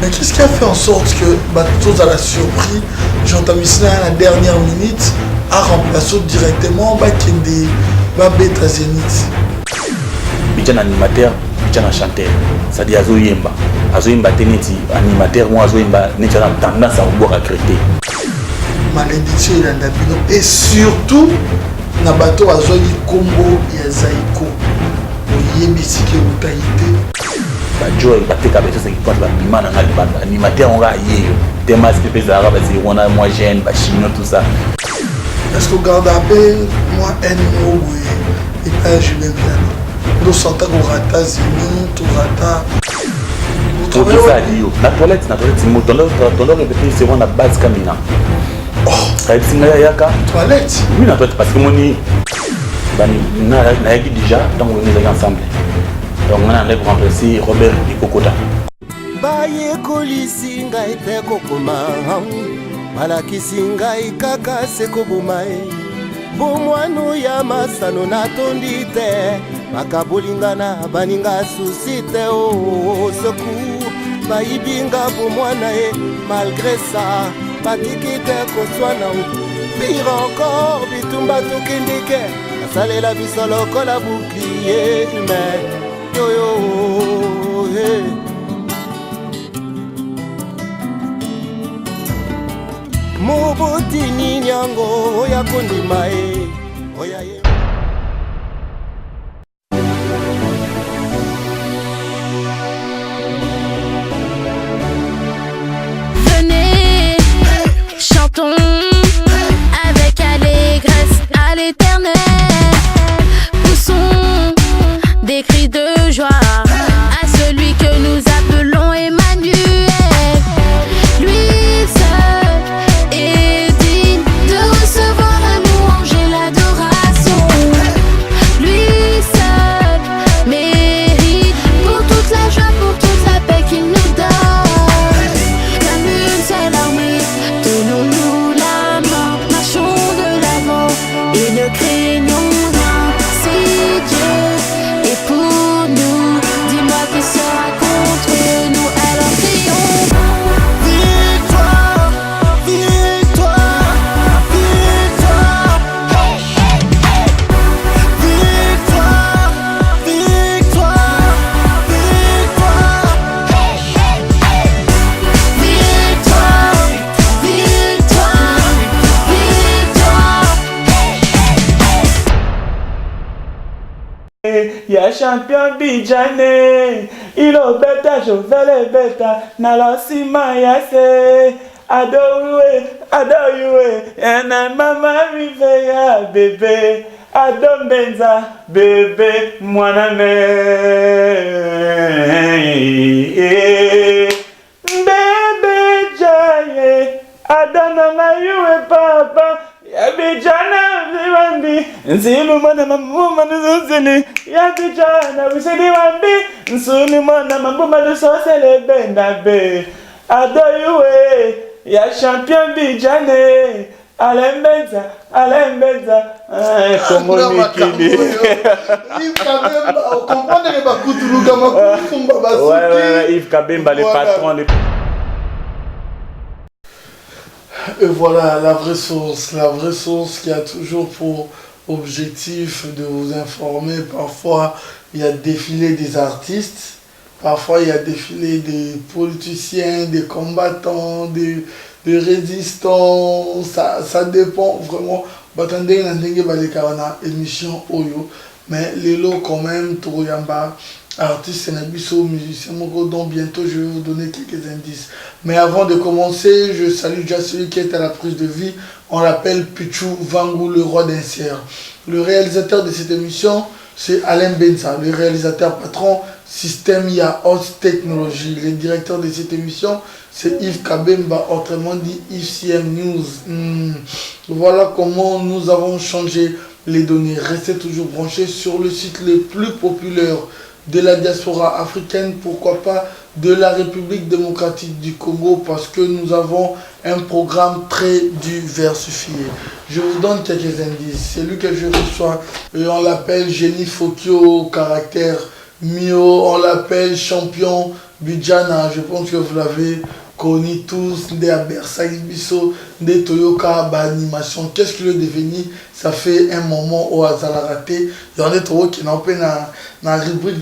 Mais qu'est-ce qui a fait en sorte que Batos a la surpris, j'entends ici à la dernière minute, a remplacé directement Bakende, Babeta Zénith. Bidjan animateur, Bidjan chanteur. C'est-à-dire Azoyemba. Azoyemba teneti animateur, moi Azoyemba n'est pas tendance à boire à créer. Malédiction il a d'abino. Et surtout, Nabato Azoyi Combo Yazaiko. Oyebisi ke utaite. Joy bateka beto c'est qui pense la piment dans le animateur on va y temas pépé zara parce qu'on a moi jeune ba chino tout ça. Est-ce que garde après moi un mot et pas je vais bien. Nous sentons qu'on rata zini, tout rata. Tout ça dio. La toilette c'est mon ton répéter c'est on a base camina. Oh, ça c'est nga yaka toilette. Oui na toilette parce que moni bani na yaki déjà donc on est ensemble. Donc on a remplacé Robert Ikokota. Baye kolisi ngai te kokoma balakisi ngai kaka seko bomae bomwano ya masano natondi te makabolingana baninga susi te o seku bayibinga bomwana e malgré ça batiki te koswana pire encore bitumba tokendike nasalela biso lokola bouclier humain. Yo yo, hey. Moboti ni nyango oya kondima e oya ye. Venez, chantons avec allégresse à l'éternel. Poussons des cris de joie à celui que nous appelons Emmanuel. Lui seul est digne de recevoir la louange et l'adoration. Lui seul mérite pour toute la joie, pour toute la paix qu'il nous donne. Comme une seule armée, tenons-nous la main, marchons de l'avant et ne craignons rien. Si Dieu est pour nous, dis-moi qui sera contre nous, alors crions. Victoire, victoire, victoire. Victoire, victoire, victoire. Victoire, victoire, victoire. Ya champion Bidjane, il obeta jovele beta, na losima ya se, adoyue, ena mama vive ya bébé, adombenza bébé mwaname, bébé jaye, adonanga yue papa. Yabijana wambi nzilu mwana mamuma nuzuzini Yabijana wisidi wambi nsuni mwana mamuma nusosele benda be Adoyue ya champion Bijane Alembenza Kongo Mikili Vous comprenez les Bakoutoulou Gamakou. Ouais, Yves Kabemba, les patrons. Et voilà la vraie source qui a toujours pour objectif de vous informer. Parfois il y a défilé des artistes, parfois il y a défilé des politiciens, des combattants, des résistants, ça dépend vraiment. Batandé n'andenge balekana émission Oyo, mais les lots quand même Touyamba. Artiste Senabiso, musicien Mogo, dont bientôt je vais vous donner quelques indices. Mais avant de commencer, je salue déjà celui qui est à la prise de vie. On l'appelle Pichou Vangou, le roi d'insert. Le réalisateur de cette émission, c'est Alain Benza, le réalisateur patron Système IA Haute Technologie. Le directeur de cette émission, c'est Yves Kabemba, autrement dit Yves CM News. Voilà comment nous avons changé les données. Restez toujours branchés sur le site le plus populaire de la diaspora africaine, pourquoi pas de la République démocratique du Congo, parce que nous avons un programme très diversifié. Je vous donne quelques indices. Celui que je reçois, on l'appelle Génie Fokio, caractère Mio, on l'appelle champion Bidjana, je pense que vous l'avez connu tous, des Abersaï Bisso, des Toyoka, animation. Qu'est-ce qu'il est devenu? Ça fait un moment au hasard raté. Il y en a trop qui n'ont pas dans la rubrique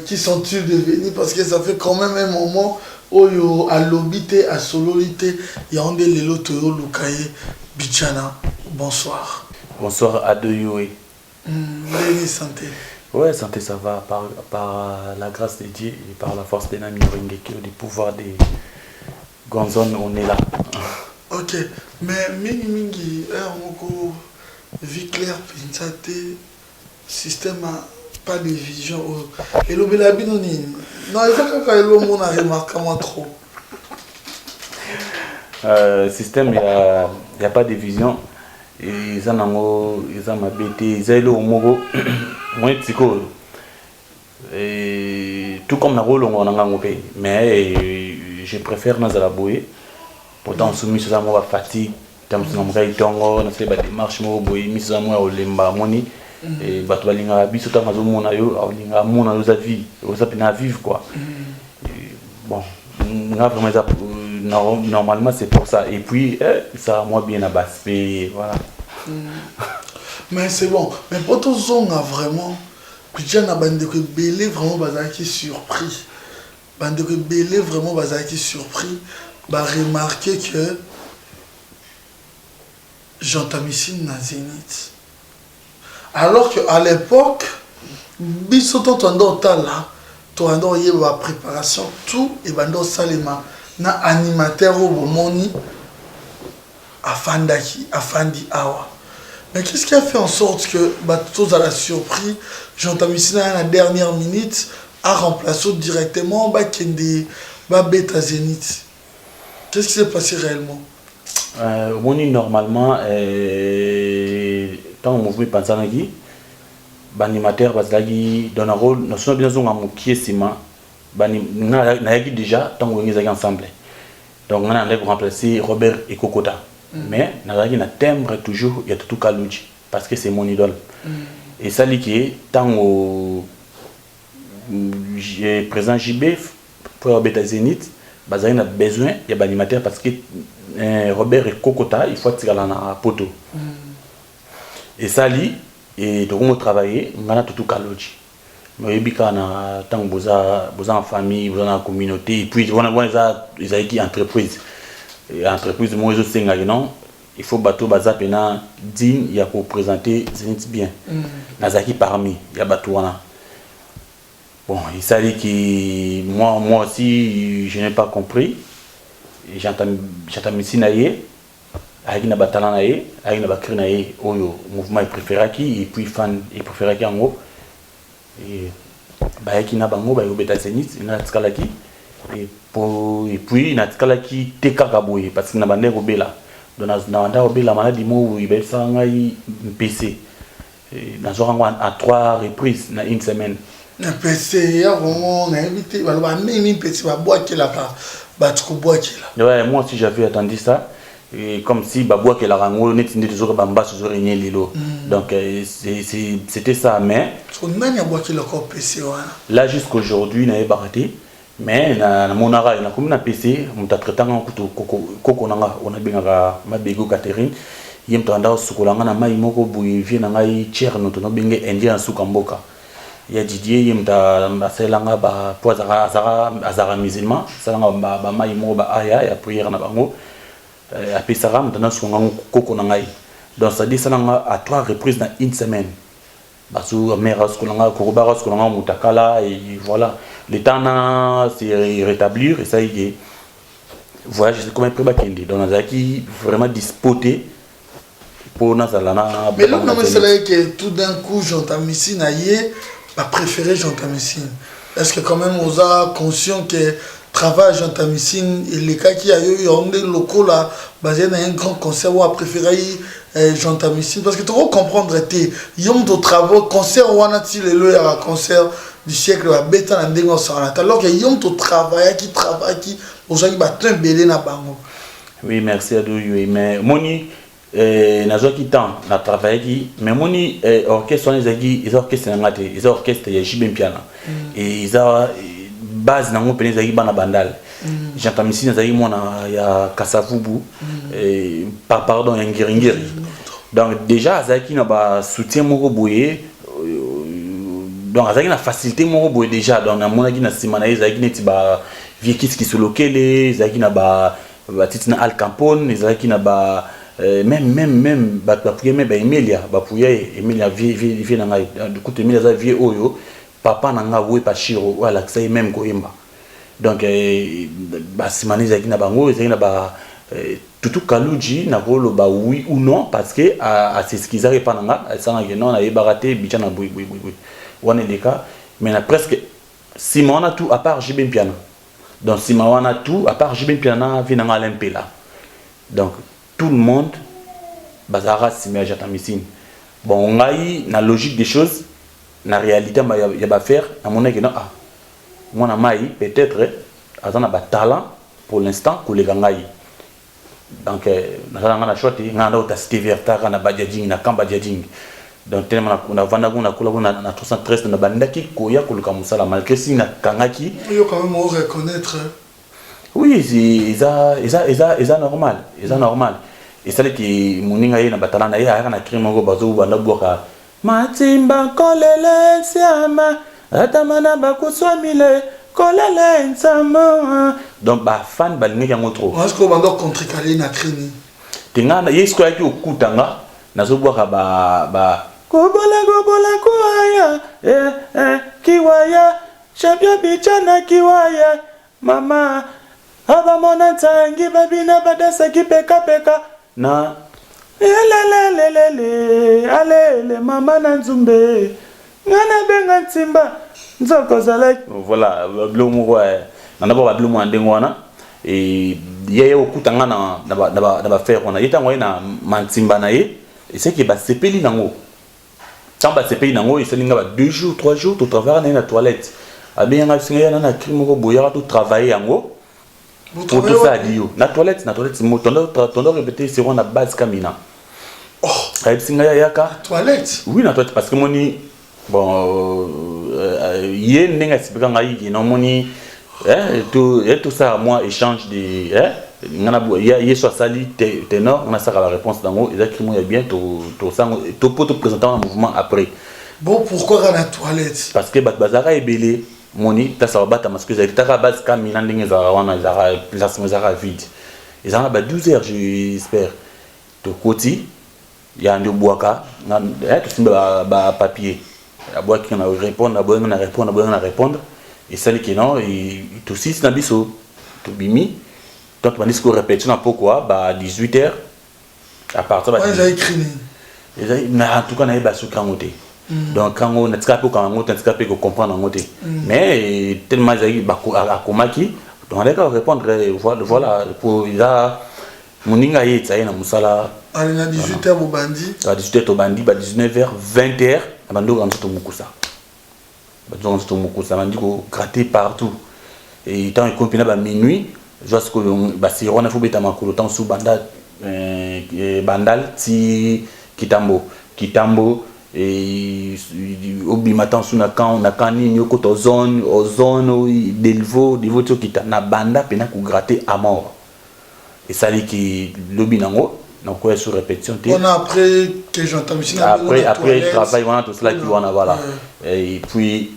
qui sont-ils devenus parce que ça fait quand même un moment où à l'obité, à sololité, il y a un des Lelo Toyo Lukaye Bidjana. Bonsoir. Bonsoir à deux Yoé. Santé. Ouais, santé, ça va par la grâce de Dieu et par la force des Nami Ringeki, du pouvoir des Gonzon, on est là. Ok, mais mingi, on vie claire, pensate, système pas de vision. Et le belabinoni, non, il faut que le monde a remarqué moi trop. Système, il n'y a pas de vision. Et ça, ils ont ma bête, ils ont le homo. Moi, tout comme dans le rôle, on a un peu. Mais je préfère dans la bouée. Pourtant, soumis sur la mort fatigue. Tant que nous avons fait des démarches, nous avons mis à moi au lemba moni. Et bah tu vas linga biso ta mazo mona yo, linga mona yo za vie, yo za pena vivre quoi. Bon, normalement c'est pour ça. Et puis ça moi bien à basse. Voilà. Mais c'est bon. Mais pour tous on a vraiment, Bidjana n'a bande que belé vraiment bazaki surpris. Bande que belé vraiment bazaki surpris. Bah remarquer que Jean-Tamissine na Zénith. Alors qu'à l'époque, bisoto tondo là, tondo y a préparation tout et bando salema na animateur au bomoni afandi awa. Mais qu'est-ce qui a fait en sorte que tous à la surprise, Jean-Tamissine à la dernière minute a remplacé directement Bakende Beta Zénith. Qu'est-ce qui s'est passé réellement? Normalement, tant que mouvement Pansanagi, l'animateur Bazlagi dans un rôle, nous sommes bien qui est ciment, déjà tant qu'on est ensemble. Donc on a remplacé Robert et Kokota. Mais nous avons un timbre toujours, il y a tout Kalouji, parce que c'est mon idole. Et ça dit que tant que présent JB pour Beta Zénith, il a besoin de l'animateur parce que Robert et Kokota, il faut tirer la poto. Et ça dit, et tout le monde travaille, on a tout Kalouji. Mais il y a tant que vous avez en famille, vous avez en communauté, et puis on a des entreprises. Entreprise moi je sais il faut bateau baza pena digne il y a pour présenter Zénith bien nazaki parmi il y a bateau wana bon il s'agit que moi aussi je n'ai pas compris j'entends ici naie avec na batala naie avec na bakri naie oyo mouvement préféré qui et puis fan et préféré qui en haut et ba qui na bango ba yo beta Zénith na tskalaki et puis natikala ki tekaka boye parce que na bande robela donc na bande robela maladie mo il sanga PC na zorango à 3 reprises na une semaine na PC ya vraiment na invité ba même PC ba boaki la ba tuko boaki la. Ouais, moi aussi j'avais attendu ça et comme si ba boaki la rango net ndé toujours ba mba sur rien lilo. Donc c'était ça mais on nani a boaki la ko PC wana. Là jusqu'aujourd'hui na baraté. Mais na monara na comme na PC on t'a traité en koko nanga on a bien ma bego Catherine yem tanda sukolanga na mai moko boye vie na ngai cher no to no benge indien sukamboka ya Didier yem ta selanga ba poza azara musulman selanga ba mai mo ba aya ya prière na bango a pesara mtana sukonga koko na ngai donc ça dit selanga à 3 reprises dans une semaine basu mère sukolanga kokobara sukolanga mutakala et voilà. Le temps c'est rétablir et ça y est. Voilà, je sais comment préparer Kendi. Donc on a qui vraiment dispoté pour nous alana. Mais l'autre non c'est que tout d'un coup Jean-Tamissine aïe a préféré Jean-Tamissine. Est-ce que quand même on a conscient que travail Jean-Tamissine et les cas qui a eu on des locaux là basé dans un grand concert où a préféré Jean-Tamissine parce que tu vas comprendre tes yom de travaux concert ou anati le à concert du siècle va bêta na ndengo sana alors que yom to travail qui aujourd'hui batun belé na bango. Oui, merci à vous mais moni nazo qui temps na travail qui mais moni orchestre les agi ils orchestre ngate ils orchestre ya jibem piano et ils a base nango pene zaki bana bandal j'entends ici nazaki mona ya Kasavubu et pardon ya Ngiringiri donc déjà azaki na ba soutien moko boye donc azaki na facilité moko boye déjà donc na mona ki na simana ezaki neti ba viekis ki solokele ezaki na ba titina Al Capone ezaki na ba même ba pouye même ba Emilia ba pouye Emilia vie na ngai du coup Emilia za vie oyo papa nanga we pa Shiro wala ça même koyemba donc ba simani ezaki na bango ezaki na ba Tutu Kaluji na rolo ba oui ou non parce que à c'est ce qu'ils arrivent pas nanga ça na non na baraté bicha na boui on est des cas mais na presque Simon a tout à part Jibin Piano donc Simon a tout à part Jibin Piano vient na Limpela donc tout le monde bazara simia jatamissine bon ngai na logique des choses na réalité il va faire à mon avis non ah moi na mai peut-être azana ba talent pour l'instant ko le ngai donc na shoti ngana uta Steve Vertara na Badiading na Kamba Badiading donc tellement na vanda kuna kula na 313 na bandaki ko ya kuluka musala malgré si na kangaki yo quand même reconnaître oui c'est normal et ça qui moninga na batala na ya na crime ngo bazo banda boka matimba kolele siama atamana bakuswamile kolele nsama donc ba fan balinga yango trop est-ce que banda contre calé na crime tingana yesko yaki okutanga nazo boka ba gobola kuaya kiwaya champion bichana kiwaya mama aba mona tangi babina badasa kipeka na alele mama na nzumbe ngana benga ntimba nzoko zala voilà blomo ouais na ba blomo ndengo wana et yeye okutanga na ba faire on a yetango na mantimba na ye et c'est que ba sepeli nango tamba sepeli nango et selinga ba 2 jours 3 jours tout travailler na toilette abenga singa na crime ko boya tout travailler yango pour tout ça dio na toilette mo tondo répéter c'est on a base kamina oh singa yaka toilette oui na toilette parce que moni bon yé nenga sipeka ngai na moni tout ça moi échange de ngana yé soit sali ténor on a ça la réponse dango exactement ya bien to ça to poto présenter un mouvement après bon pourquoi na toilette parce que bazara ebele moni ta ça bata parce que j'ai ta base kamina ndenge za wana za place za vide ils en a 12 heures j'espère to koti ya ndio boaka na to simba ba papier la boîte qui na répondre et ça qui non et tout si na biso to bimi donc on dit ce qu'on répète na pourquoi ba 18h à partir ba ils a écrit mais en tout cas na ba sur kangote donc quand on a tkapé quand on a tkapé ko comprendre ngote mais tellement ils ba akomaki donc on a répondre voilà pour il a moninga ye tsaye na musala allez na 18h au bandi à 18h au bandi ba 19h 20h abando quand to mukusa bazon to mukusa bandi ko gratter partout et tant il compina ba minuit jusqu'à ba sirona faut beta makolo tant sous banda bandal ti kitambo et obi matin sous na kan ni nyoko to zone delvo to kita na banda pena ko gratter à mort et ça dit qui lobby nango donc quoi sur répétition on a après que j'entends après travail voilà tout cela qui voilà voilà et puis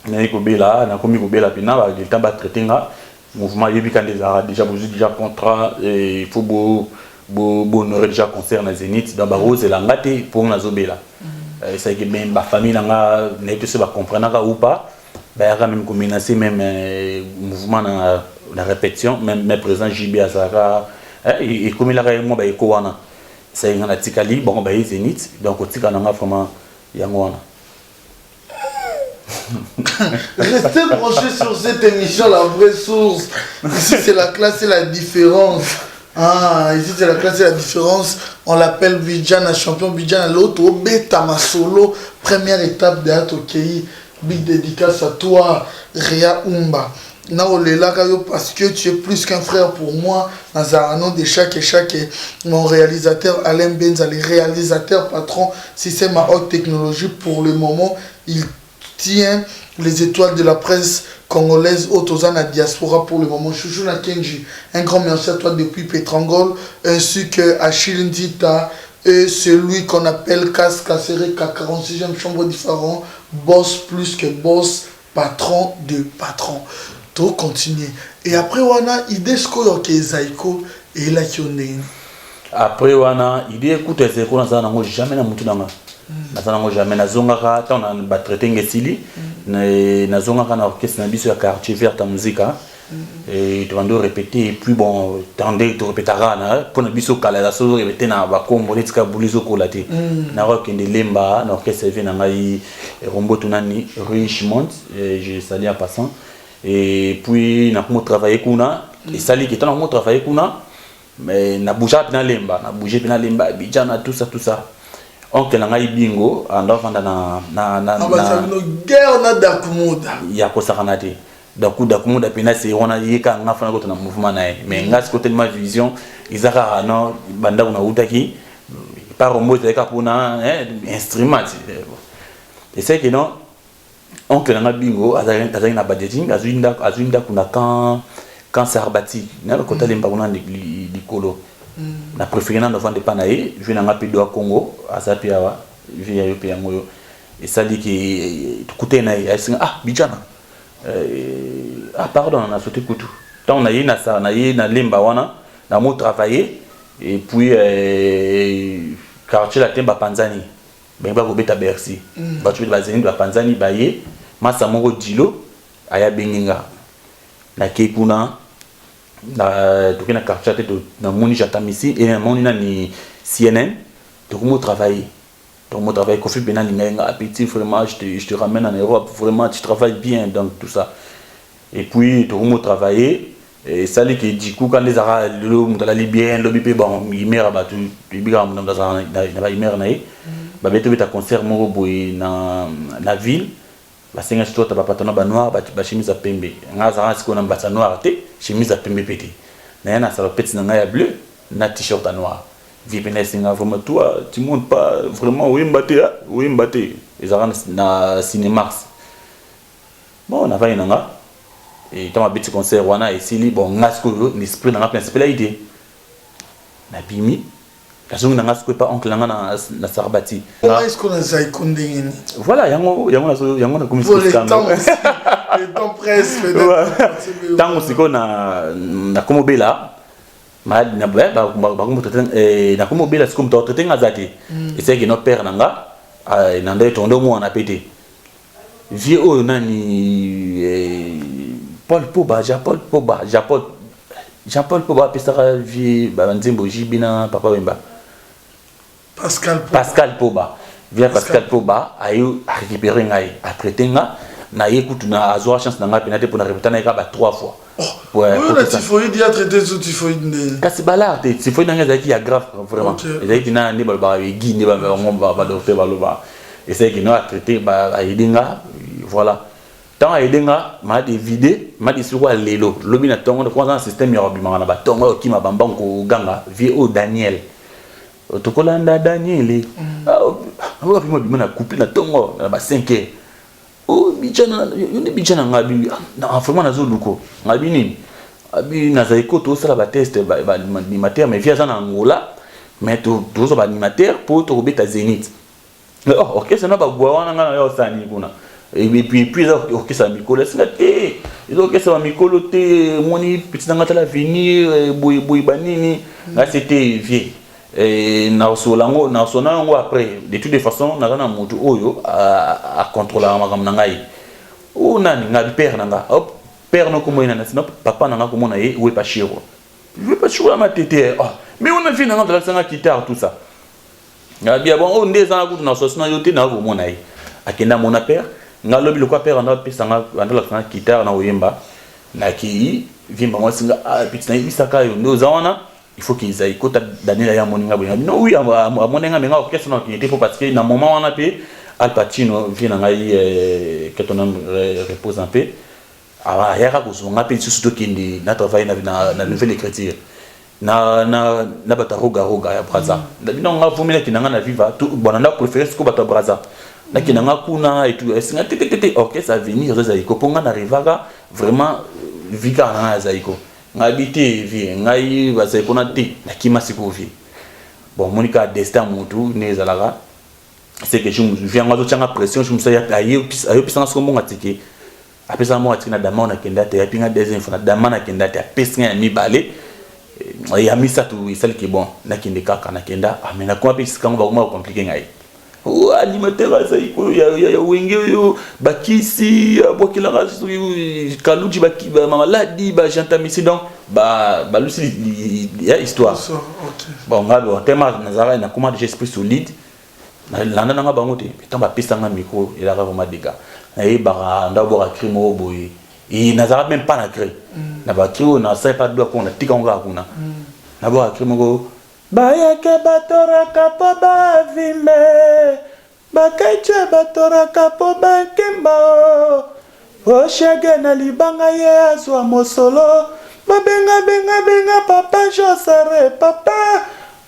na ko bela na komi ko bela pina ba le temps ba traiter nga mouvement yebi quand déjà déjà contrat et il faut honorer déjà concert na Zénith dans ba rose la ngate pour na zobela et ça que même ba famille nga na tout ça ba comprendre ou pas ba ya même ko menacer même mouvement na la répétition même présent JB Azara et comme il a réellement ba eko wana c'est ngana tikali bon ba Zénith donc o tika nga vraiment yango wana. Restez branchés sur cette émission, la vraie source. Ici c'est la classe et la différence. Ah, ici c'est la classe et la différence. On l'appelle Bijana, champion Bijana. L'autre, Beta Masolo, première étape de Atokei. Big dédicace à toi, Réa Umba. Parce que tu es plus qu'un frère pour moi. Nazarano de chaque mon réalisateur Alain Benza, le réalisateur patron. Si c'est ma haute technologie pour le moment, il tient les étoiles de la presse congolaise autour la diaspora pour le moment. Chouchou na Kenji, un grand merci à toi depuis Pétrangol, ainsi que Achille Ndita et celui qu'on appelle Kas Kassere, 46e chambre différent, boss plus que boss, patron de patron. Tout continuer. Et après, on a idée ce qu'on a Zaiko et la Kyonde. Après, on a idée, écoute, c'est qu'on a jamais na mutu nanga. Nazana jamais na zongaka, tant on a traité ngesili, na zongaka na orchestre na biso ya quartier vert ta musique. Et tu vas nous répéter, et puis bon, tendez, tu répéteras, pour nous biso kala, la chose répéter na bakombo, les tika boulizo kolate. Na rock inde lemba, na orchestre vient na ngai Rombo Tunani, Richmond, je salue en passant. Et puis na pour travailler kuna, et sali qui est en travailler kuna, mais na bouger pina lemba, na bouger pina lemba, bijana tout ça. Oncle ngai bingo, ando fanda na guerre na dakumuda. Ya ko sakanate. Dakumuda pina c'est on a yeka ngafana ko na mouvement nae. Mais ngas côté de ma vision, izaka non banda una utaki par mot de kapuna instrument. Et c'est que non oncle ngai bingo azali na budgeting azuinda kuna quand sarbati na le côté lemba kuna likolo. Na préféré na vendre pas nae, je na ngapi do Congo, asapia wa, via yope yango. Et ça dit que tout nae, ah bijana. Ah pardon, on a sauté couteau. Tant on a eu na lemba wana, na mo travailler et puis quartier la temba Panzani. Ben ba ko beta Bercy. Ba tu ba zeni ba Panzani baye, masa mongo dilo aya benginga. Na kekuna na tukina quartier na moni jatamisi et na moni na ni CNN. Donc mo travailler. Donc mon travail Kofi Benan appétit vraiment je te ramène en Europe vraiment tu travailles bien donc tout ça et puis tout le monde travailler et ça les qui du coup quand les ara le dans la Libye le bébé bon il meurt battu il biga mon dans na il meurt naé ba beto beta concert mo boy na ville ba senga sto ta papa tona ba noir ba chemise à pembe ngaza siko na mbata noir te chemise à pembe pété na na ça petit na ya bleu na t-shirt à noir Vipene singa vraiment toi tu montes pas vraiment où imbaté ils arrangent na Cinemax bon on a fait nanga et dans ma petit concert wana et sili bon ngasko l'esprit nanga principal idée na bimi la zone nanga sko pas oncle nanga na sarbati est-ce qu'on a Zaiko ndengeni voilà yango na commission le temps presque tant siko na komobela malade na ba na comme bela c'est comme toi traiter ngazati et c'est que notre père nanga na ndai tondo mo na pété vie o nani Paul Poba Jean-Paul Poba pesa vie ba nzimbo jibina papa wemba Pascal Poba via Pascal Poba ayo récupérer ngai après tenga na écoute na azwa chance na ngapena te pour na répéter na ba 3 fois. Ouais, la typhoïde il a traité sous typhoïde. Kasi bala te typhoïde na ngaki ya grave vraiment. Et ça ina ni ba gi ni ba docteur ba loba. Et c'est qui na traité ba aidenga voilà. Tant aidenga ma de vider ma de sur lelo. Lobi na tongo ko dans système ya bimanga na ba tongo ki ma bamba ko ganga VO Daniel. Tokolanda Daniel. Ah on va bimana couper na tongo na ba 5h. Oh bijana yone bijana ngabi na vraiment nazo luko ngabi nini abi na zaiko to sala ba test ba animateur mais via na Angola mais to zo ba animateur pour to robeta Zénith oh OK ça na ba gwa wana ngana yo sani kuna et puis OK ça mikolo singa te OK ça mikolo te moni petit ngata la venir boy banini là c'était vieux et na solango na sonango après de toutes les façons na kana mutu oyo a contrôler makam na ngai o nani ngabi père nanga hop père no komo ina na sino papa nanga komo na ye we pas chiro ma tete ah mais on a vu nanga dans la guitare tout ça ngabi bon on ndeza na kutu na sosina yote na vo mona ye akenda mona père ngalobi le quoi père na pesa nga andala na guitare na oyemba na ki vimba mo singa petit na ibisaka yo ndo zawana il faut qu'ils aillent côté Daniel ya moninga boya non oui à moninga menga orchestre non qui était pour parce que na moment on a pe Al Pacino vient ngai que ton homme repose un peu ah ya ka kuzonga pe surtout kindi na travailler na nouvelle écriture na bata roga ya braza ndabino nga vumela kinanga na viva tout bona na préférer ce ko bata braza na kinanga kuna et tout singa tete OK ça venir ça iko ponga na rivaka vraiment vika na zaiko ngabité vie ngai ba sai kona te na kima siko vie bon monika destin mutu nezalaka c'est que je me viens ngazo tchanga pression je me sais ayo pisa ngo monga tiki apesa mo atina dama na kenda te yapinga deuxième fois na dama na kenda te apesa ya mibale ya misa tu isali ki bon na kende kaka na kenda amena ko apesa kango ba ko compliqué ngai o alimentaire ça iko ya wenge yo bakisi bokila rasu kaluji ba maladi ba jantamisi donc ba lusi ya histoire bon ngalo tema nazara na comment déjà esprit solide landa nanga bango te tamba pesa nga micro il a vraiment dégâts et bara ndabo crimo boy et nazara même pas na cré na ba crimo na sai pas doit qu'on a tika nga kuna na ba crimo go ba ya ke batora kapo ba vime ba kaiche batora kapo ba kimba o shege na libanga ye azwa mosolo ba benga papa Josare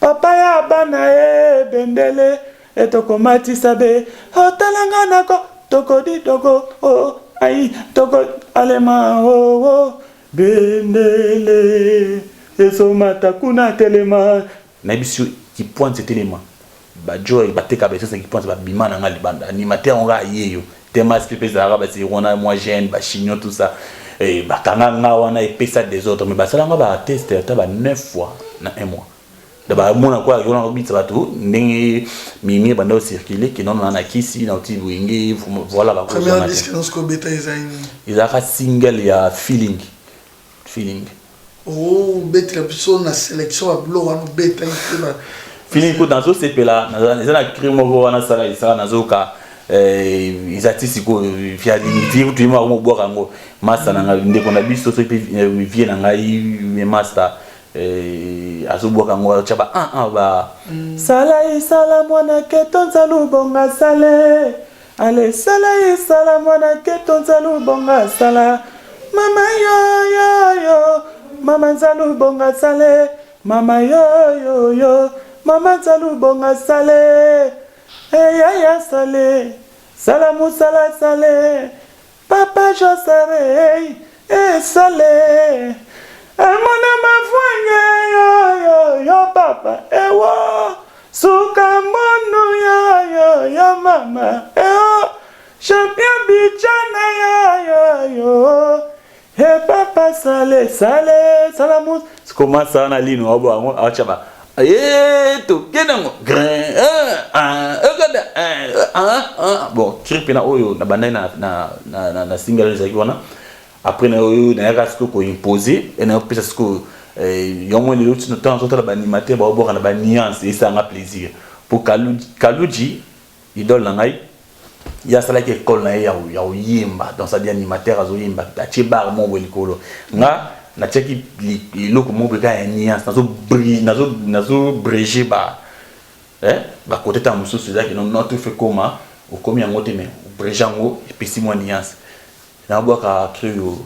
papa ya bana e bendele etoko mati sabe otalanga nako toko di toko oh ai toko alema oh bendele eso mata kuna telema na bisu qui pointe cet élément ba joy ba teka ba qui pointe ba bimana nga libanda animateur on ga yeyo tema spécial araba c'est rona moi jeune ba chignon tout ça et ba kanga nga wana et pesa des autres mais ba sala nga ba tester ta ba 9 fois na 1 mois d'abord mon quoi on a obit ça tout ndenge mimi banda circuler qui non na kisi na uti wingi voilà ba première disque dans ce que beta ils a single ya feeling oh beta personne na sélection à blo wana beta feeling ko dans ce CP là na crime ko wana sala isa na zoka ils atisi ko via vie tu ma mo boka ngo master na ndeko na biso so pe vie na ngai master azoboka ngo chaba ba sala mwana ketonza lubonga sale ale sala mwana ketonza lubonga sala mama yo mama nzalu bonga sale mama yo mama nzalu bonga sale ya sale salamu sale papa Josare sale amona mafwenge yo papa ewo suka mono yo mama champion bichana yo he papa sale salamu comment ça na lino abo achaba to kenango bon tripina oyo na bandai na single zaki wana après na oyo na rasko ko imposer et na pesa sko yomo ni l'autre temps autre ba animateur ba obo na ba nuance et ça nga plaisir pour Kaluji idole na ngai ya sala ke école na ya yimba dans sa animateur azo yimba ta chibar mo welikolo nga na cheki loko mo beka ya nuance nazo briller ba ba côté ta mususu zaki non notre fait comment au komi yango te mais brejango et puis si moi nuance na boka crio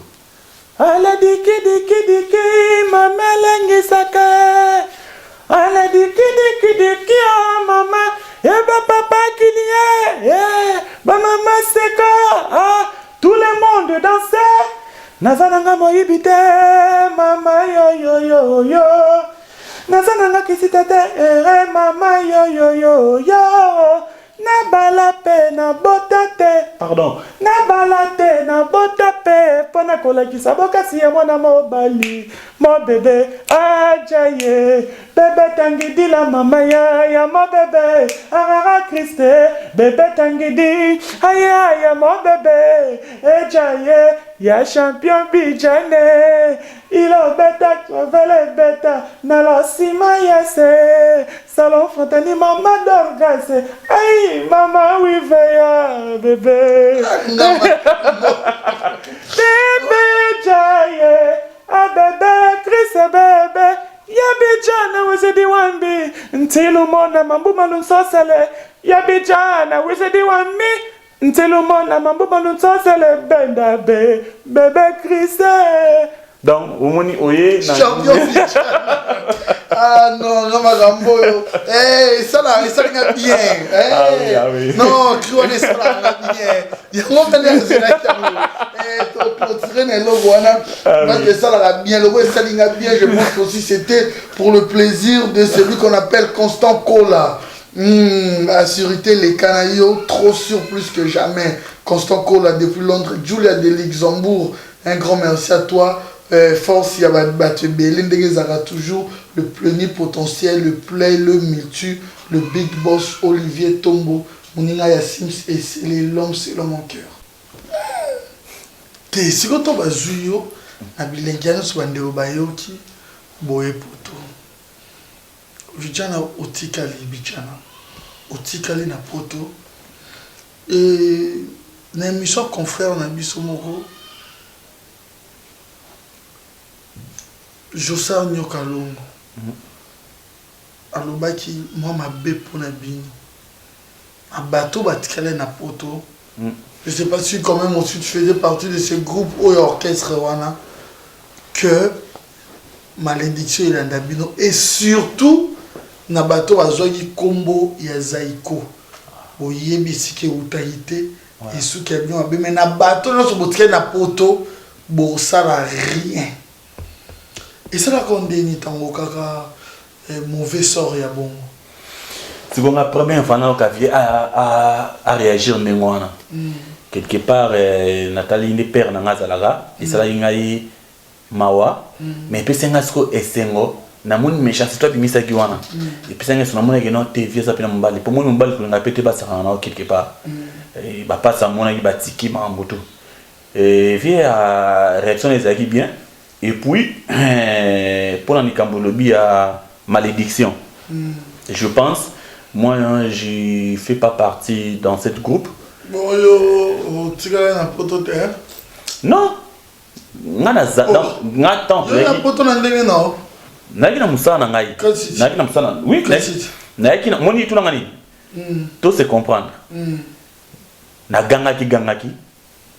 ala diki mama lengi saka ala diki mama ba papa kilie ba mama seka tout le monde dansait nazananga moyibite mama yo nazananga kisitete mama yo na balate na botate pardon na balate na botape pona kolakisa bokasi ya mwana mobali mo bébé ajaye bébé tangidi la mama ya mo bébé arara Christe bébé tangidi aya mo bébé ajaye ya champion bijane ilo beta vele beta na la sima yese salon fontani mama dorgase ay mama wiveya bébé bébé jaye a bébé Chris bébé ya bijana wizidi wambi ntilu mona mambu malum sosele ya bijana wizidi wambi ntilu mona mambu malum sosele benda bébé Chris donc au moni oye champion Ah non, non, Magambo. Eh, ça là, ça l'a bien. Oui. Non, Kriwane, ça l'a bien. Il y a un moment donné, c'est là qu'il y a. Eh, tu traînes le voilà. Parce que ça l'a bien. Le ça l'a bien. Je pense aussi c'était pour le plaisir de celui qu'on appelle Constant Kola. Assurité les Canaillots, trop sûr plus que jamais. Constant Kola depuis Londres, Julia de Luxembourg, un grand merci à toi. Force, il y a Béline toujours le plénipotentiel, le play, le multi, le big boss Olivier Tombo, Moninga Yassims et c'est l'homme en cœur. Si vous avez un zuyo, Nabilengiano Swandeo Bayoki, Boé Poto. Vijana Otikali, Vijana Otikali na Poto. Et dans l'émission confrère Nabisomoro, Josa Nyokalongo. Alobaki, moi ma bepo na bino. Un bateau batikale na Poto. Je sais pas si quand même aussi tu faisais partie de ce groupe ou orchestre wana que malédiction il a bino et surtout na bateau azwaki kombo ya Zaiko. Oyebi sike utaite et sous qui a bien mais na bateau non so botikale na Poto bo ça va rien. Et c'est là qu'on dit tango kaka mauvais sort ya bon. C'est qu'on a première fois à réagir mengwana. Quelque part Nathalie ne perd na ngazalaga et ça ingai mawa mais puis c'est ngasko esengo na mon méchant c'est toi bimisa kiwana et puis c'est ngaso na mona que non TV ça pena mbali pour moi mbali ko nga pété ba ça na quelque part et ba pas ça mona ki batiki ma mboto et via réaction les acquis bien et puis pour la Nikambolobi à malédiction je pense moi je fais pas partie dans cette groupe. Bon yo tu gagnes un poteau terre. Non. Nga temps. Yo na poto na ndenge non. Naki na musana ngai. Naki na musana. Oui, naki na moni tout ngani. Tout se comprendre. Na gangaki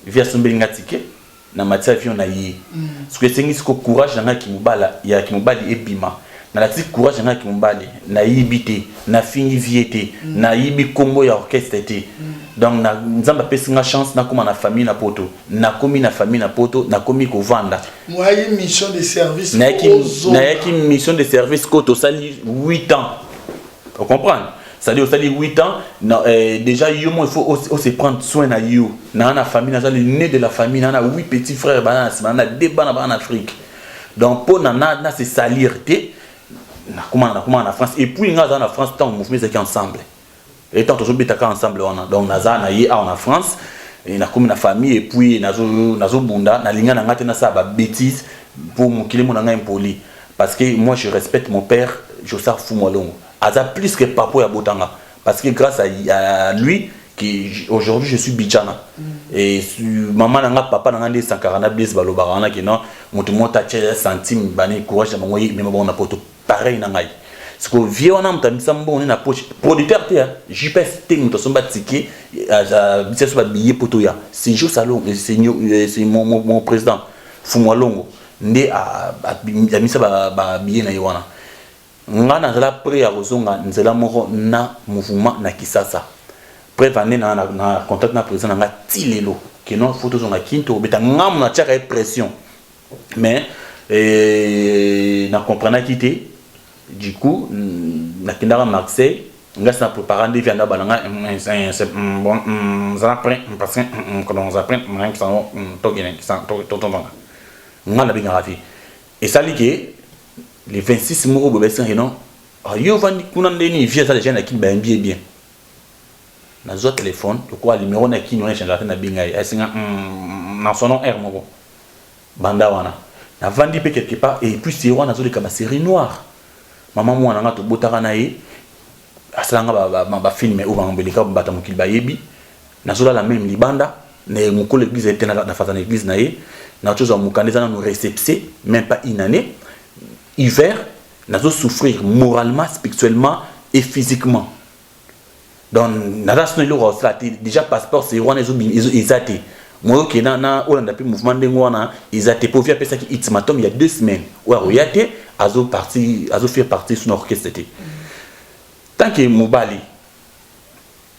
via sombeli ngatike na matia vio na yi. Ce que c'est ngi ko courage na ki mubala ya ki mubali ebima. Na lati courage na ki mubali na yibite na fini viete na yibi kombo ya orchestre te. Donc na nzamba pesi nga chance na koma na famille na Poto. Na komi na famille na Poto, na komi ko vanda. Moi une mission de service na yaki mission de service koto sali 8 ans. Vous comprenez? Ça dit au sali 8 ans, déjà il faut se prendre soin na yo. Na na famille na le né de la famille, na 8 petits frères na débat en Afrique. Donc pour na se salir te na comment na France et puis nga na France tant mouvement qui ensemble. Et tant toujours bitaka ensemble on donc naza na ye en France et na comme na famille et puis nazo bunda na linga na ngate na ça ba bêtise pour mon kilimo na nga impoli parce que moi je respecte mon père Joseph Fumolongo aza plus que papa ya botanga parce que grâce à lui qui aujourd'hui je suis Bijana et maman na nga papa na nga ndé 140 bless balobara na que non mutu mota tche centime bani courage na bangoyi mais bon na poto pareil na ngai. Ce que vieux on a on a poche producteur JPS ting to somba tiki c'est sur billet potoya c'est juste salon c'est mon président Fumolongo ndé a misa ba billet na ywana ngana zala pré ya kozonga nzela moko na mouvement na Kisasa prévané na contact na président na tilelo que non photo zonga kinto beta ngam na tchaka pression mais na comprendre quitter. Du coup, na kindara Marseille, nga sa préparant des viandes balanga c'est bon ça après parce que quand on apprend rien qui sont togène qui sont tonton nga na binga rafi et ça lié les 26 mois bébé c'est non yo vandi kuna ndeni via ça les gens qui bien na zo téléphone de quoi numéro na qui nous change na binga et c'est na son nom R moko banda wana na vandi pe quelque part et puis c'est wana zo de kaba série noire. Maman moi na ngato botaka na ye asalanga ba filmer ou ba mbelika bata mokili ba yebi na zola la même libanda ne mukolo église était na face na église na ye na chose mukandeza na nous réception même pas une année hiver na zo souffrir moralement spirituellement et physiquement donc na raison le rosla déjà passeport c'est roi ils até moi qui na Hollande depuis mouvement de ngwana ils até pour faire ça qui ultimatum il y a 2 semaines ouais yate azo faire partie sur l'orchestre. Tant que Moubali,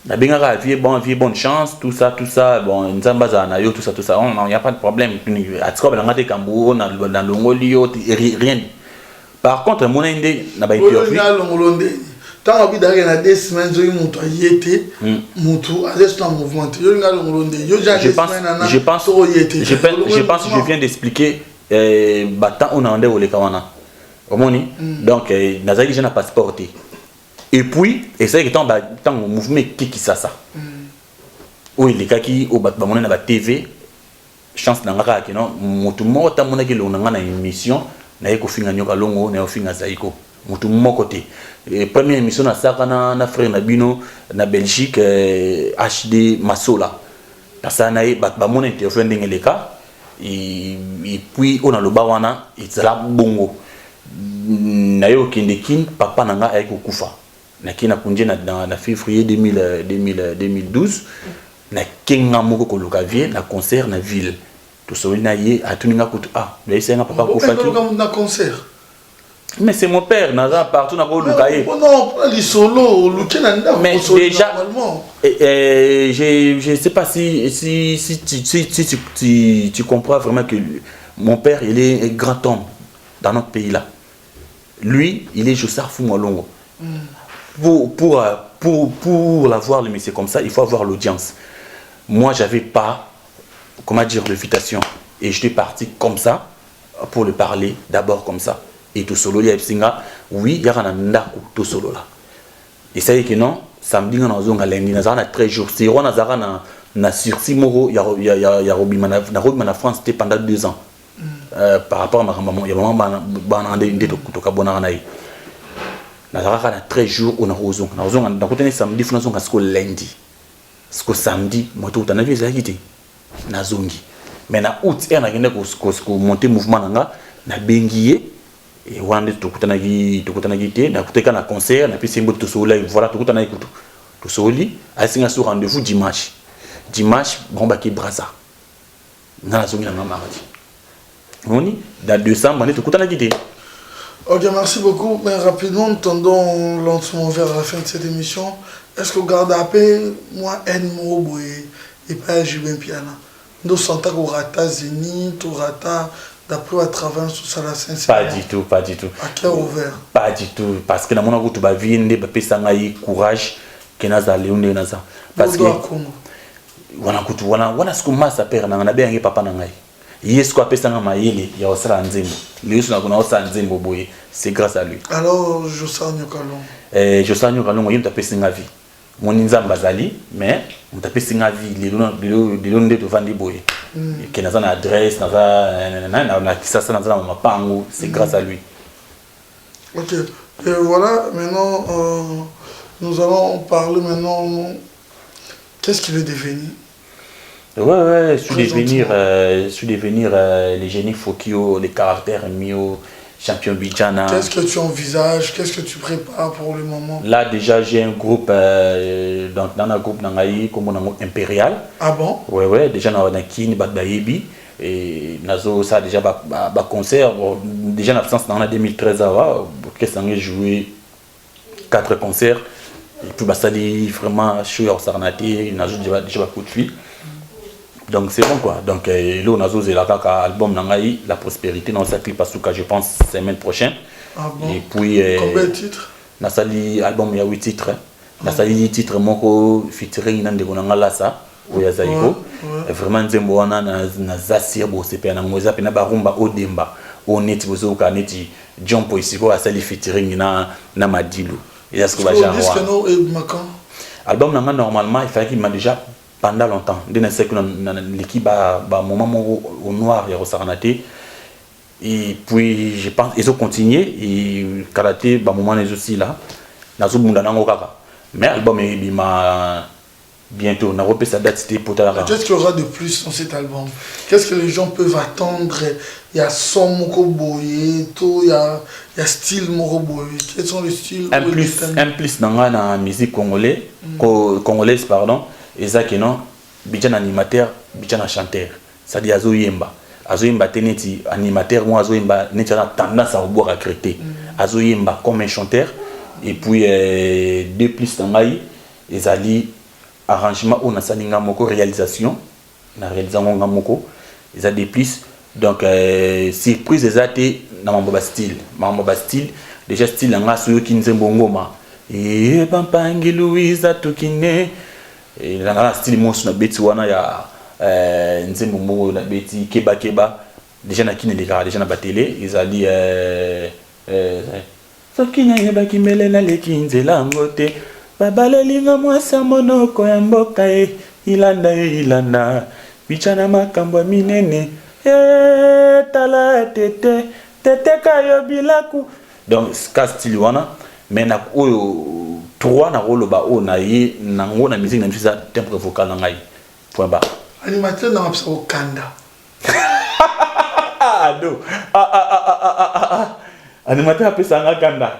la bengara vie bonne chance, tout ça, bon, Nzambaza na yo, tout ça, il n'y a pas de problème. Atiko balangate kambu dans l'ongolio, rien. Par contre, mon inde n'a pas interview. Tant que il y a 2 semaines, il y a été, mouvement. Je pense que je viens d'expliquer, tant on a un au Lekawana. Donc, Nazari, je n'ai pas sporté. Et puis, et ça, il y a un mouvement qui ça. Oui, les cas qui au la TV, chance d'angara qui non, mutu mota mona qui l'on a une émission, n'a pas fait un longo, n'a pas fait un zaïko. Mutu mon côté. Première émission na Sakana, na frère Nabino, na Belgique, HD Masola. Ça n'a pas mon interview les cas. Et puis on a le bawana, et c'est là bongo. Na yo kindekin, papa nanga avec kufa. Na kina kunje na février 2012 na kenga moko ko lokavier na concert na ville to so na ye atuninga kutu mais c'est un papa ko faki na concert mais c'est mon père na partout na ko lokaye non les solo lukena nda mais déjà je sais pas si tu comprends vraiment que mon père il est un grand homme dans notre pays là. Lui il est Jossar Fumolongo. Pour l'avoir le métier comme ça, il faut avoir l'audience. Moi, j'avais pas, comment dire, l'invitation. Et j'étais parti comme ça pour le parler d'abord comme ça. Et tout solo, il y a oui, il y a un ndaku tout solo là. Et ça y est que non, samedi on a un lundi, on a 13 jours. Si on a na sursis moro, il y a Robi na France, c'était pendant 2 ans. Par rapport à ma maman, il y a vraiment des na 13 jours on a raison na côté samedi funa zonga sko lundi sko samedi moi tout na visa kiti na zongi mais na août na kende ko monter mouvement nanga na bengié et wande to kutana gite na kuteka na concert na pisi mbo to so live voilà to kutana ikutu to so li asinga sur rendez-vous dimanche bomba ki braza na zongi na mardi oni dans décembre on est to kutana gite. Ok, merci beaucoup. Mais rapidement, nous tendons lentement vers la fin de cette émission. Est-ce que vous gardez à peine, moi, N-Mobo et pas Jubin Piana? Nous sentons qu'on rata Zénith, on rata d'après à travers sur ça la sincérité. Pas du tout. À cœur ouvert. Pas du tout. Parce que dans mon avis, tu vas vivre des papiers courage que nous allons léoner dans ça. Parce que wana ce que moi ça perd na bien papa na ngai. Yes quoi pesa ngama yele ya osala nzembo. Leso na kuna osala nzembo boye, c'est grâce à lui. Alors Jossar Nyokalongo. Jossar Nyokalongo yim tapesi ngavi. Mon nzamba zali mais on tapesi ngavi lelo nde to vandi boye. Qui n'a pas d'adresse, n'a ça na mapango, c'est grâce à lui. OK. Et voilà, maintenant nous allons parler maintenant qu'est-ce qu'il veut devenir. Ouais, je suis devenir les génies Fokio, les caractères Mio, champion Bijana. Qu'est-ce que tu envisages? Qu'est-ce que tu prépares pour le moment? Là, déjà, j'ai un groupe, dans un groupe Nangaï, comme on a Impérial. Ah bon? Ouais, déjà, on a Kini, Bagdayebi. Et Nazo, ça, déjà, concert. Déjà, en absence, dans 2013, qu'est-ce qu'on a joué 4 concerts. Et puis, ça dit vraiment, je suis hors Sarnati, Nazo, déjà, coup de fil. Donc c'est bon quoi. Donc là on a joué l'album Nangaï, La Prospérité, dans sa clip parce que je pense semaine prochaine. Ah bon? Et puis combien de titres? Nasali album il y a 8 titres. Nasali 10 titres moko featuring nan de Gonangala ça. Oya Zaiko. Vraiment nzembo wana na zasir bo CP na ngoza pe na barumba odemba. Oneti bozo ka neti John Poisiko asali featuring na Madilu. Et est-ce que va genre. Album Nanga normalement il fallait qu'il m'a déjà pendant longtemps. L'équipe a un moment au noir et au Saranaté. Et puis, je pense qu'ils ont continué. Et Karaté, un moment aussi là. Mais l'album est bientôt. On a repris sa date pour qu'est-ce qu'il y aura de plus dans cet album? Qu'est-ce que les gens peuvent attendre? Il y a son Mokoboye, il y a style Mokoboye. Quels sont les styles? Un plus dans la musique congolaise, pardon. Et ça qui non, Bidjan animateur, Bidjan chanteur. Ça dit Azo Yemba. azoyemba te neti animateur moi azoyemba neti ana tendance à boire à créter azoyemba comme un chanteur et puis deux plus tangai ezali arrangement on a salinga moko réalisation na réalisation nga moko eza des plus donc surprise ezate na mambo ba style déjà style nga soyo kinzembo ngoma et pampangi Louisa tukine et la style mos na beti wana ya nzembo moko na beti keba déjà na kine déjà na ba télé ezali sokinya yeba kimele na lekinzela ngote babale linga mwasa monoko ya mboka ilanda bichana makambo minene tala tete kayo bilaku donc ska style wana mais na oyo trois na rolo ba o na ye nango na musique na misa tempo vocal na ngai point ba animateur na mapsa okanda ado animateur apesa nga kanda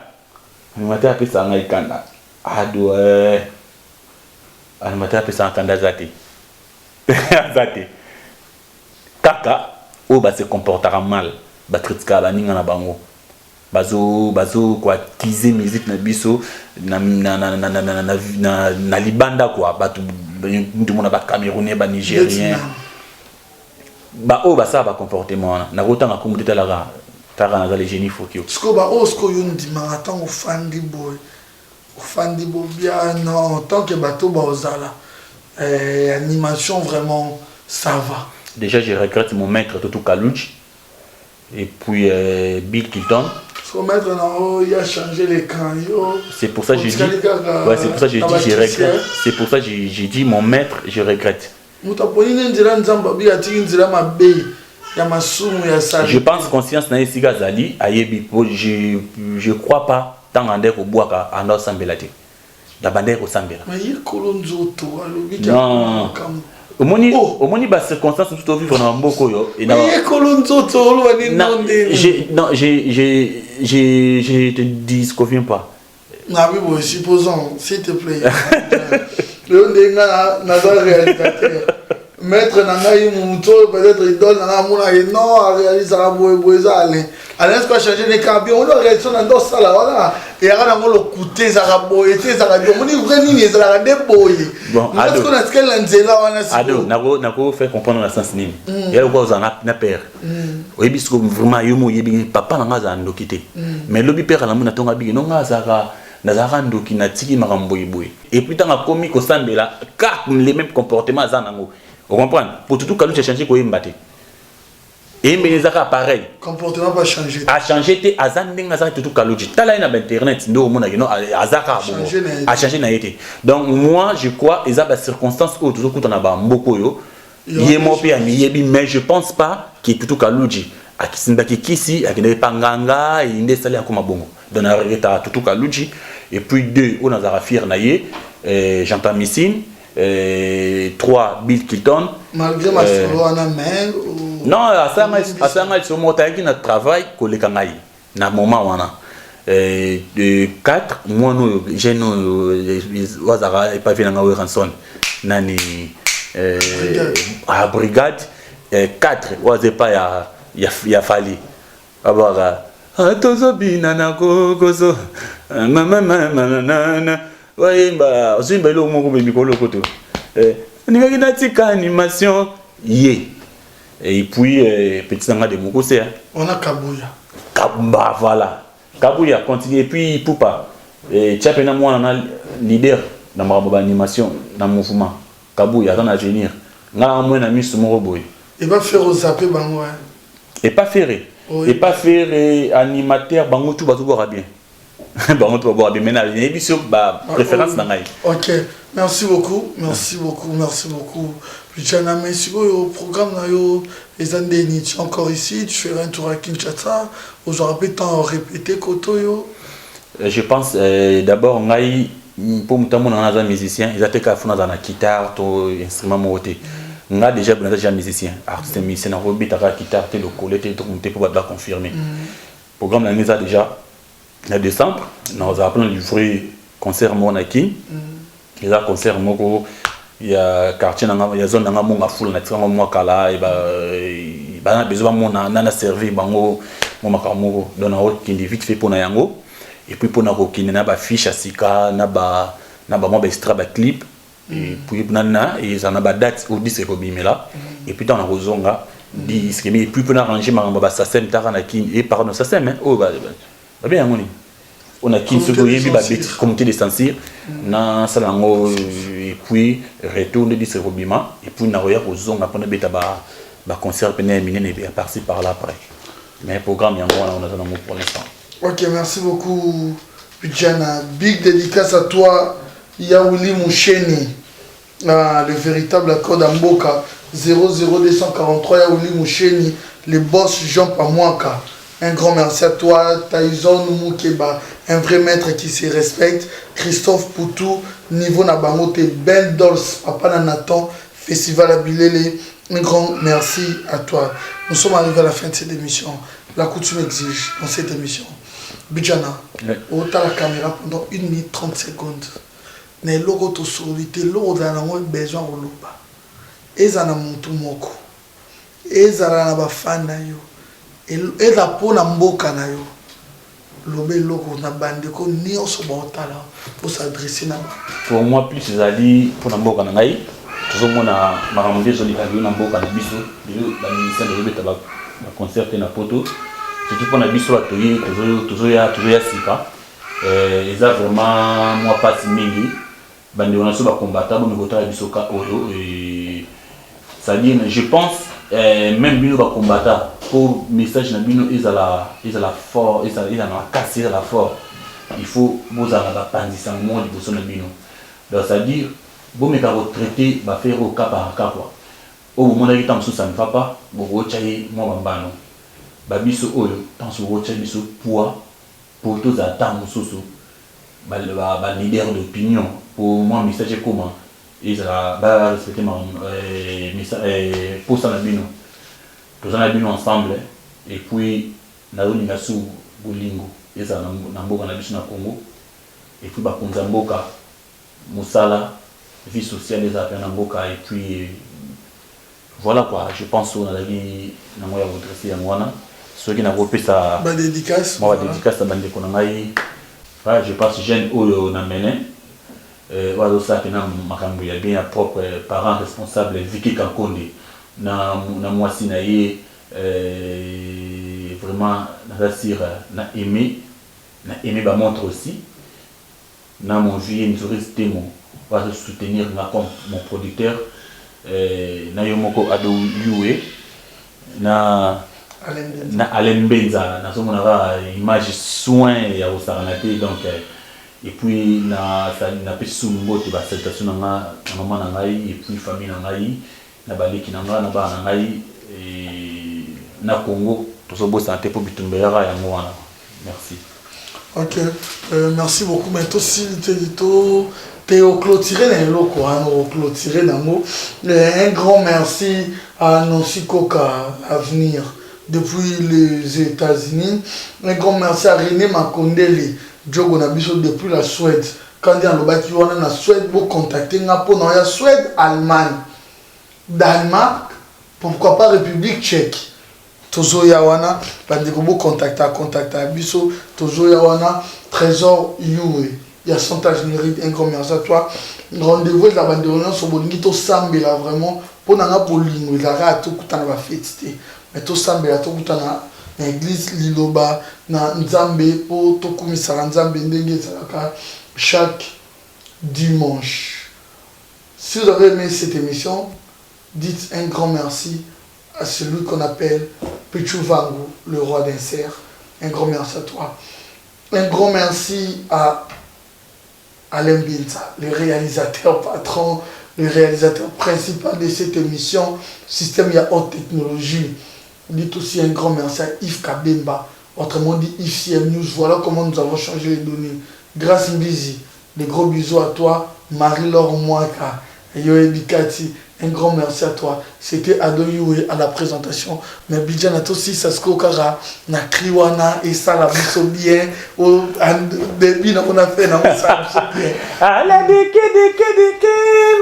animateur apesa nga ikanda ado animateur apesa nga kanda zati kaka o ba se comportera mal ba kritika ba ninga na bango bazo quoi teaser musique na biso na libanda quoi batu ndu mona ba camerounais ba nigérien ba o ba ça ba comportement na kotanga komuteta la tara na les génie fokio sko ba o sko yundi marathon ofandi boy bien non tant que bateau ba ozala animation vraiment ça va. Déjà je regrette mon maître Toto Kalouch et puis Bill Kilton. Son maître il a changé les camps. C'est pour ça que j'ai dit ouais, c'est pour ça que j'ai dit je regrette. C'est pour ça que j'ai dit mon maître je regrette. Je pense conscience na esiga zali ayebi je crois pas tant ande ko boaka ando sambelati. La bandère au sambela. Mais il kolonzo to alobi non. Omoni ba circonstance tout vivre na mboko yo et na kolonzo to lo ani ndonde. Je te dis ce qu'on vient pas. Na oui bon supposons s'il te plaît. Le ndenga na réalisateur. Maître Nangaï Mouto, peut-être il donne à mon non à réaliser à Boézale. Alors, est-ce changer les campions? On doit réaliser dans ça là. Et à la le coûter, ça va boyer, ça va dire, on est vraiment mis à la déboyer. Bon, est-ce qu'on a ce qu'elle a dit là? Ado, Nako fait comprendre la sens nim. Il y a le quoi, on a peur. Oui, parce que vraiment, il papa n'a pas quitté. Mais le père à la mouna tonga big, non, Zara. Nazarando qui n'a tiki maramboyboy. Et puis, dans la comique au Sambela, car les mêmes comportements, Zanango. Vous comprenez? Pour tout cas, nous j'ai changé quoi imbaté. Et mais les pareil. Comportement pas changé. A changé te azanding azar tout cas logique. T'as là une internet, nous au monde azaka a changé na été. Donc moi je crois ils ont des circonstances où tout coup on a ba mboko yo. Yemope ami yebi mais je pense pas que tout cas logique. A kisinda kisi a kene panganga et inde sali akoma bongo. Donc na reta tout cas logique et puis deux on a zara naye j'entends Missine 3 Bill Kilton. Malgré ma solo en main ou non, à ça il se monte avec notre travail collé kangai na moment wana 4 moi nous j'ai nous wazara et pas venir en ranson nani à brigade 4 waze pas ya fali abara atozo binana gozo mama ouais zimba lo moko bibikolo koto ningaki natika animation ye et puis petit sanga de moko c'est on a Kabouya Kabumba voilà Kabouya continue et puis Poupa et tchapena moi on a leader dans ma animation dans mouvement Kabouya dans l'avenir nga moi na misu moko boy et va faire au zapper bango et pas ferré et pas ferré animateur bango tout bato boira bien bango tout boira bien maintenant et puis sur ba préférence na ngai. OK, merci beaucoup. Luciana, merci au programme les années tu es encore ici, tu feras un tour à Kinshasa, aujourd'hui t'en répéter Kotoyo. Je pense d'abord ngai pour mutambo na un musicien, ils étaient qu'à fond dans la guitare, ton instrument monté. On a déjà musicien, artiste musicien, on rebite à la guitare, le collet, tout monté pour la confirmer. Programme la mise à déjà en décembre, nous avons livré concert Monaki. Il y a concert Moko, il y a quartier, il y a zone dans la foule, il y a moi kala, bana besoin mona nana servir bango mo makamoko dona okindi vite fait pona yango et puis pona kokindi na ba fiche asika na ba mo ba extra ba clip et puis nana et ça na ba date au disque kobimela et puis dans kozonga disque mais puis pona arranger makambo ba sasem tara na kin et pardon sasem hein oh ba bien ngoni on a qui se goye bi ba comité de censure na salango et puis retourne disque kobima et puis na roya kozonga pona beta ba concert peine minene et par-ci par là après. Mais le programme, on a un mot pour l'instant. Ok, merci beaucoup, Bijana. Big dédicace à toi, Yaouli Moucheni, le véritable accord d'Amboka, 00243 Yaouli Moucheni, le boss Jean Pamouaka. Un grand merci à toi, Tyson Moukeba, un vrai maître qui se respecte, Christophe Poutou, Niveau Nabangote, Ben Dols, Papa Nathan, Festival Abilele. Un grand merci à toi. Nous sommes arrivés à la fin de cette émission. La coutume exige dans cette émission. Bijana, on a la caméra pendant 1 minute 30 secondes. Mais logo to solité, logo dans la besoin de l'ouba. Ezana muntu moko. Ezana na bafana yo. Eza pona mboka na yo. Lobe logo na bandeko ni osobotala pour s'adresser na. Pour moi plus ezali pona mboka na ngai. Tout le monde a marqué sur les canaux na mboka na biso, la ministère de l'État va concerter na poto. Surtout pour na biso atoyer toujours ya sika. Et ça vraiment moi pas mingi. Bande on a sur ba combattant bon côté la biso ka oyo et ça dit je pense même bino ba combattant pour message na bino ezala fort ezala na casser la fort. Il faut vous avoir la pandisang mo liboso na bino. Donc ça dit bon mais quand retraité va faire au cas par cas quoi au moment où il ça ne va pas bon rechaye moi bambano babiso oyo tant sur rechaye biso poids pour tous attendre soso ba leader d'opinion pour moi message comment ils va respecter mon message pour ça la bino tous en bino ensemble et puis na olinga sou bolingo eza na mboka na biso na Congo et puis ba konza mboka musala vie sociale des affaires Namboka et puis voilà quoi je pense qu'on a la vie na moya redresser en wana ceux qui n'a pas ça ba dédicace moi dédicace à bande konangai voilà je pense jeune oyo na mene voilà ça que na makambo ya bien propre parents responsables Vicky Kankonde na moi sinaye vraiment na sir na aimé ba montre aussi na mon vie une touriste témoin va soutenir comme mon producteur na yomoko ado yue na Alain Benza na somo na image soin ya osaranate donc et puis na pesumbo te ba salutation na maman na ngai et puis famille na ngai na baleki na ngai na ba na ngai na Congo to so bo santé pour bitumbera ya mwana merci. Ok, merci beaucoup. Mais aussi, Théo clôturé dans le locaux, clôturé dans le un grand merci à Nancy Koka Avenir depuis les États-Unis. Un grand merci à René Makondele, Diogo Nabiso depuis la Suède. Quand il y a le bâti, on a la Suède, vous contactez Napo, non, il y a Suède, Allemagne, Danemark, pourquoi pas République tchèque. Tozo Yawana, bandeko bo contacta Abiso, Tozo Yawana, Trésor Yue. Il y a Santage Mérite, un grand merci à toi. Rendez-vous avec la bande de Ronan sur Bonito Sambela vraiment. Pour n'a pas lingo, il a raté tout le va fêter. Mais tout Sambela, tout le temps na église Liloba, na Nzambe, pour tout commissaire Nzambe Ndenge Salaka, chaque dimanche. Si vous avez aimé cette émission, dites un grand merci à celui qu'on appelle Pichu Vangu, le roi d'un cerf. Un grand merci à toi. Un grand merci à Alain Binza, le réalisateur patron, le réalisateur principal de cette émission, Système ya haute technologie. Dites aussi un grand merci à Yves Kabemba, autrement dit Yves CM News. Voilà comment nous avons changé les données. Grâce Mbizi, des gros bisous à toi, Marie-Laure Mouaka, Yoé Bikati. Un grand merci à toi. C'était Ado Yue à la présentation. Mais Bidjan a aussi Sasko Kara, na Kriwana et ça la biso bien. Au début, on a fait dans ça bien. Ala deke,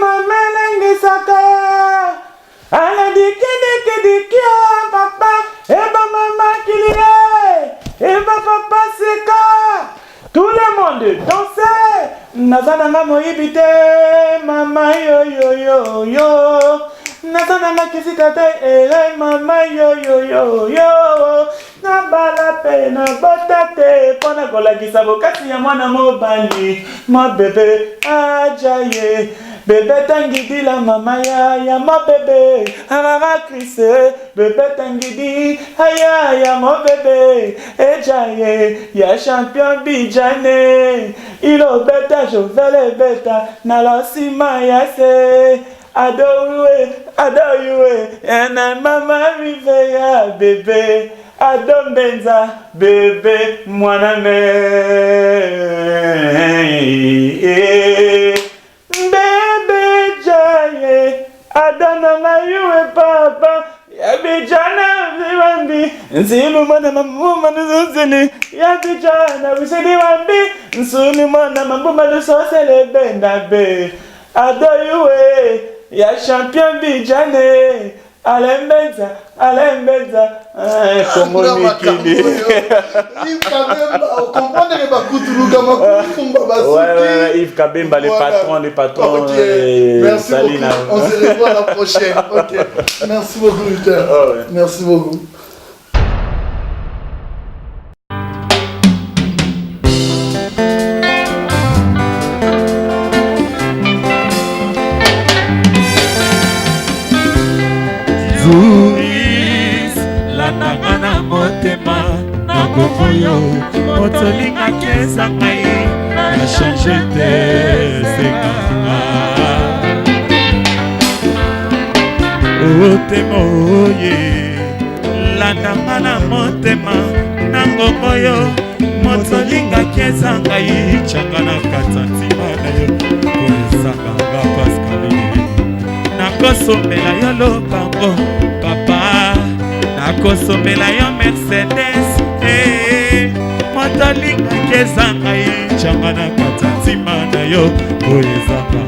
ma melenge saka. ala diki papa eba mama kilie eba papa seka tout le monde dansait nazananga moyibite mama yo yo yo yo nazananga kisikate mama yo yo yo yo nabala pe na botate pona kolakisa bokasi ya mwana mobali ma bebe ajaye bebe tangidi la mama ya ma bebe arara krise bebe tangidi ya mo bebe ejaye ya champion bijane ilo beta jovele beta na la sima ya se adoyue ena mama vive ya bebe adombenza bebe mwana me bebe jaye adonanga yue papa ya bijana viwambi nsilu mwana mamuma nuzuzini ya bijana wisini wambi nsuni mwana mamuma nusosele benda be adoyue ya champion bijane Alembenza, comment Mikili. Ouais, Yves Kabemba, les patrons. Okay. Merci beaucoup. On se revoit la prochaine. Okay. Merci beaucoup, Luther. Oh, ouais. Merci beaucoup. Landangana motema na gomoyo motolinga kesa ngai na changer te sekanga otemo oye landangana motema na gomoyo motolinga kesa ngai changana katantima na yo koesanga paskaline nakosomela yo lopango papa nakosomela yo Mercedes motolinga kezanga ichanga na katantima na yo oyezanga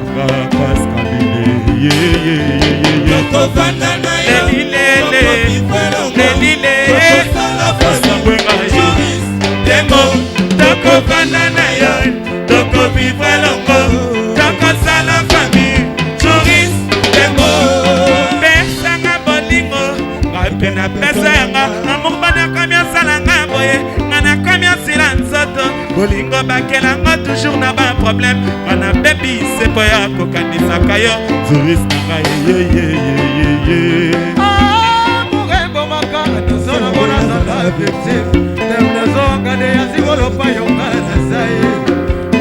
paskaline tokovanda na yo lelile asambwenga yo demo tokovanda na yo tokovivre longo tokosala famille touriste demo pesanga bolingo pena pesa yanga amour bana kamia salanga boye ngana kamia sila nzoto bolingo bakelango toujours na ba problème ngana baby sepo ya kokanisaka yo touriste ye murembo makanga tozona mona zala victime temnezonga de yazigolo pa yonga zaye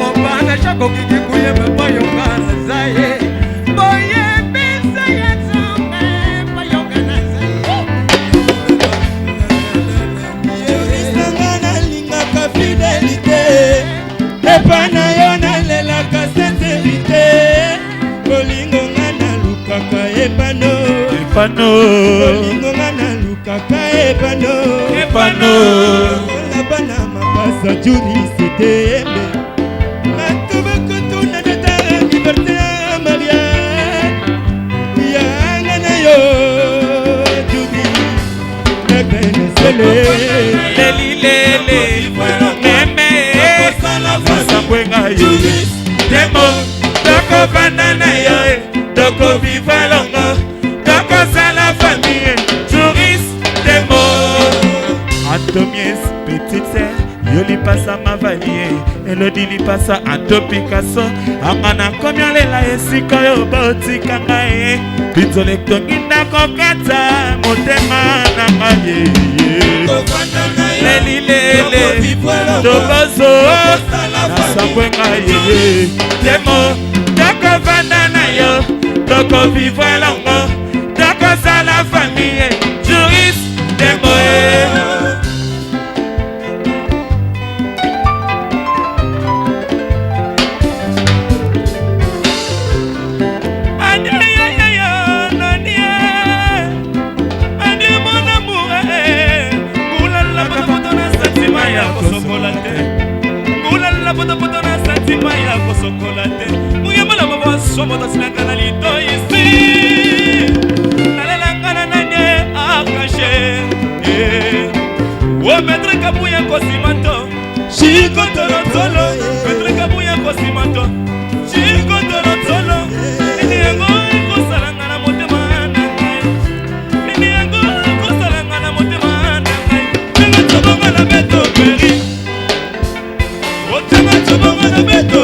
obana chako kikikuye pa yonga zaye boye pesa yatsunga pa yonga fidélité epana yo nalelaka sincérité bolingo nga nalukaka epano bolingo nga nalukaka epano olabana mapasa jurisite embe matubakutuna data liberté ya mariage yanga na yo judi nebenesele lelilele demo toko banana yo toko viva longo toko sala famille touriste demo Atomies petite sœur yoli pasa mavalie elodi li pasa Anto Picasso angana komya lela esika yo botika ngai pitole tonginda kokata motema na ngai lelilele tokozo nasambwenga yeye demo toko vanda na yo toko vivre longo toko sala famille touriste demo somo to silanga na lito isi kosimanto Chico tolo Petrika buya kosimanto Chico tolo Nini yango kosalanga na motema nangai Nini yango kosalanga na motema nangai Tenga tobonga na beto peri Otema tobonga na beto